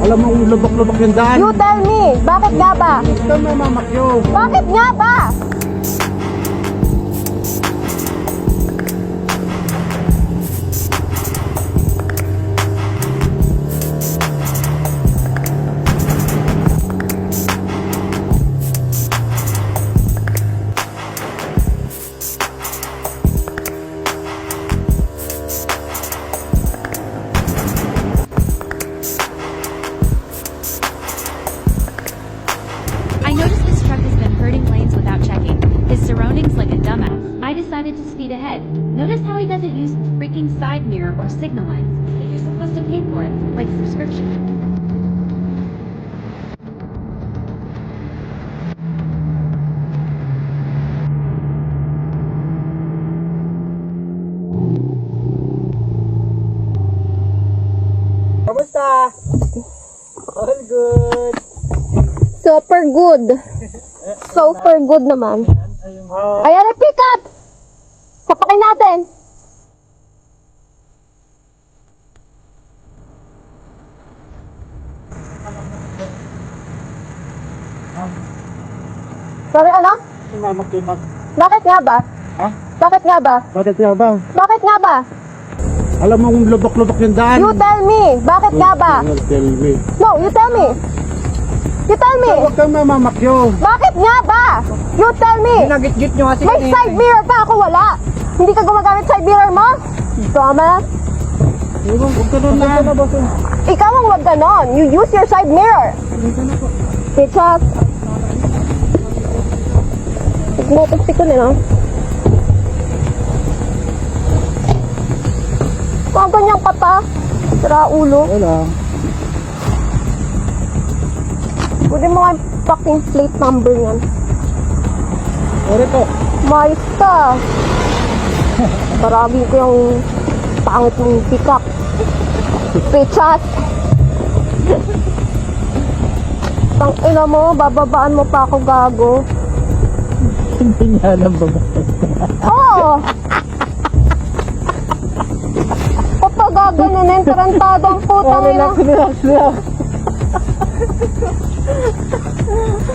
Alam mo kung lubak-lubak yung daan. You tell me, bakit nga ba? Ito may mamakyo. Bakit nga ba? I noticed this truck has been hurting lanes without checking his surroundings like a dumbass. I decided to speed ahead. Notice how he doesn't use freaking side mirror or signal lights. You're supposed to pay for it, like subscription. Kamusta? All good. Super good. Super good naman. Ayan, pick up! Sapakin natin. Sorry, ano? Mamakyo mag... Bakit nga ba? Ha? Bakit nga ba? Bakit nga ba? Bakit nga ba? Alam mo kung lubak-lubak yung daan. You tell me, bakit nga ba? Tell me. No, you tell me. You tell me. Huwag kang mamamakyo. Bakit nga ba? You tell me. Ginagit-git nyo kasi. May side mirror pa, ako wala. Hindi ka gumagamit side mirror mo? Tama? Huwag ka doon na. Ikaw ang wag ganon. You use your side mirror. Pichas. Nagmotosti ko nila. Kung ganyan ka pa, sira ulo. Wala. Pwede mo nga yung fucking plate number yan. Ore to. Mais ka. Paragin ko yung pangit mong pick-up. Pichas. Tang ina mo, bababaan mo pa ako, gago. Hindi nga alam ba ba? Oo. Kapag gaganunin, tarantado ang putang ina. Relax, relax, relax.